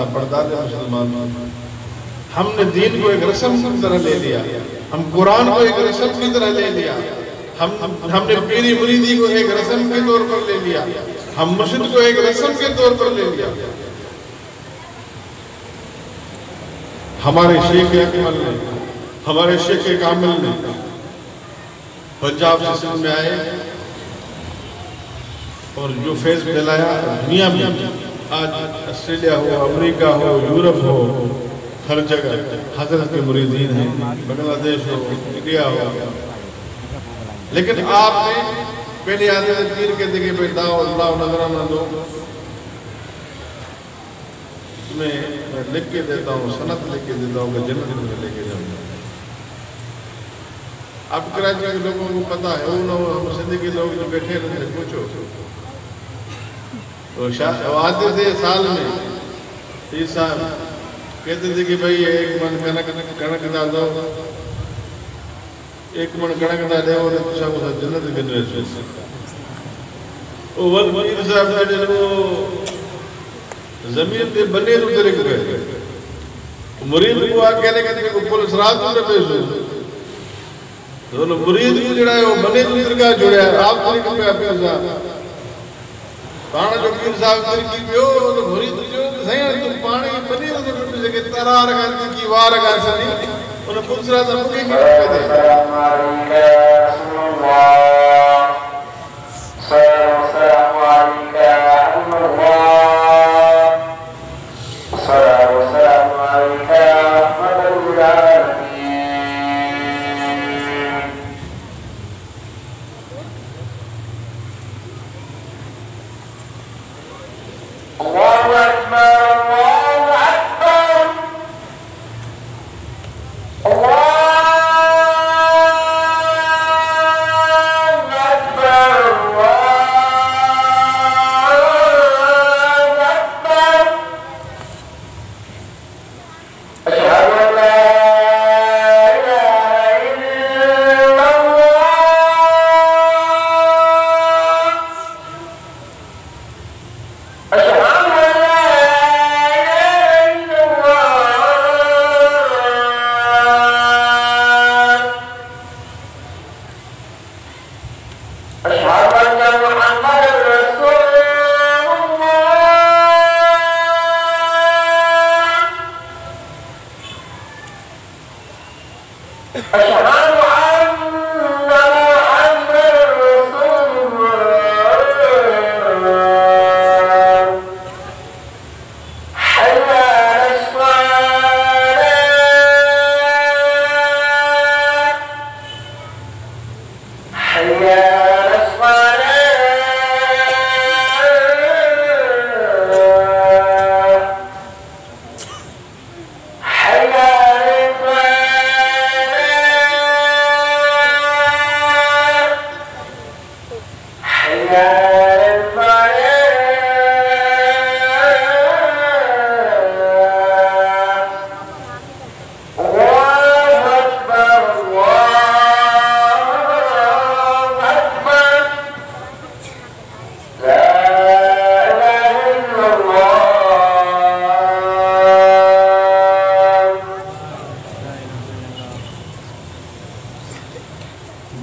परदादे मुसलमान, हमने दीन को एक रस्म की तरह ले लिया, हम कुरान को एक रस्म की तरह ले लिया, हमने पीरी मुरीदी को एक रस्म के तौर पर ले लिया, हम मुर्शिद को एक रस्म के तौर पर ले लिया। हमारे शेख अकमल ने, हमारे शेख कामिल ने पंजाब से सिंध में आए और जो फैज़ फैलाया दुनिया में, आज ऑस्ट्रेलिया हो, अमेरिका हो, यूरोप हो, हर जगह हजरत के मुरीदीन हैं, बांग्लादेश हो, इंडिया हो। लेकिन आपने पहले आते थे पीर के दिखे पे दाओ अल्लाह नजराना दो, मैं लिख के देता हूँ, सनत लिख के देता हूँ कि जन्नत में लेके जाऊँगा। अब कराची के लोगों को पता है, वो ना हम सिंध के लोग जो बैठे रहते पूछो तो आते थे साल में 30 साल, कहते थे कि भाई एक मन कणक डाल दो, एक मन कणक डाले और जन्नत गिन रहे साहब वो जमीन पे बने उतरे गए, मुरीद को आके कहते को पुलिस रात में पेश दोनों मुरीद को जड़ा है वो बने उतर का जुड़ा है। आप पाना जो पीर साहब की पियो तो मुरीद जो सही तो पानी बने उतर जगह तरार का की वार का सनी उन पुलिस रात में के दे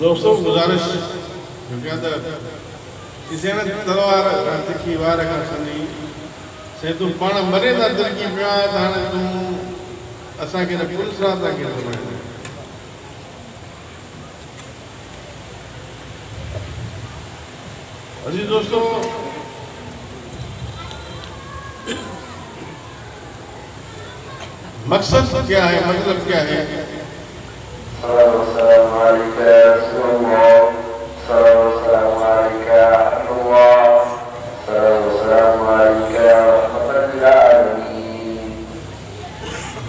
दोस्तों गुजारिश किसी ने तलवार तिखी वार का सनी से तुम पाण मरे था दिल की पिया हाणे तुम असा के पुलिस रात के अजी दोस्तों मकसद क्या है, मतलब क्या है?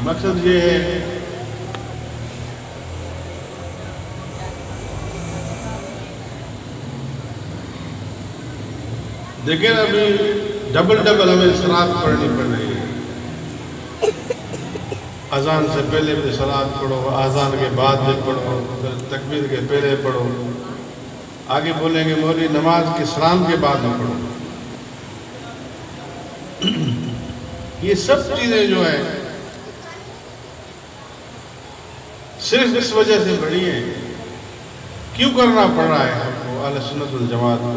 मकसद ये है देखिए अभी डबल हमें सलात पढ़नी पड़ रही है। अजान से पहले भी सलात पढ़ो, अजान के बाद भी पढ़ो, तकबीर के पहले पढ़ो, आगे बोलेंगे मौलवी नमाज के सलाम के बाद में पढ़ो। ये सब चीजें जो हैं सिर्फ इस वजह से बढ़ी हैं। क्यों करना पड़ रहा है हमको अहले सुन्नत वल जमात को?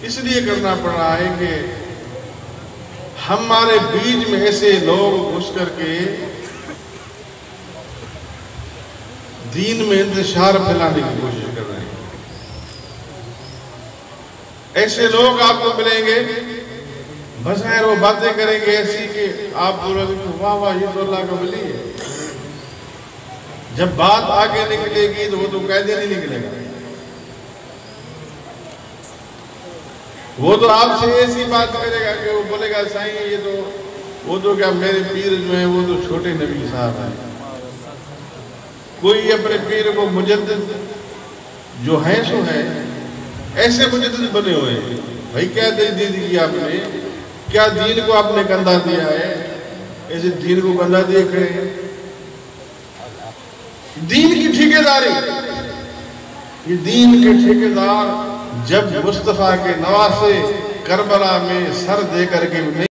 इसलिए करना पड़ रहा है कि हमारे बीच में ऐसे लोग घुस करके दीन में इंतशार फैलाने की कोशिश कर रहे हैं। ऐसे लोग आपको मिलेंगे, बज़ाहिर वो बातें करेंगे ऐसी कि आप बोलोगे कि वाह वाह ये तो अल्लाह का वली है। जब बात आगे निकलेगी तो वो तो कायदे नहीं निकलेगा। वो तो आपसे ऐसी बात करेगा कि वो बोलेगा साईं ये तो वो तो क्या मेरे पीर जो है वो तो छोटे नबी साहब हैं। कोई अपने पीर को मुजद्दिद जो है सो है, ऐसे मुजद्दिद बने हुए हैं। भाई क्या दे दी आपने, क्या दीन को आपने कंधा दिया है? ऐसे दीन को कंधा दिए खड़े हैं। दीन की ठेकेदारी, ये दीन के ठेकेदार जब मुस्तफा के नवासे करबला में सर दे करके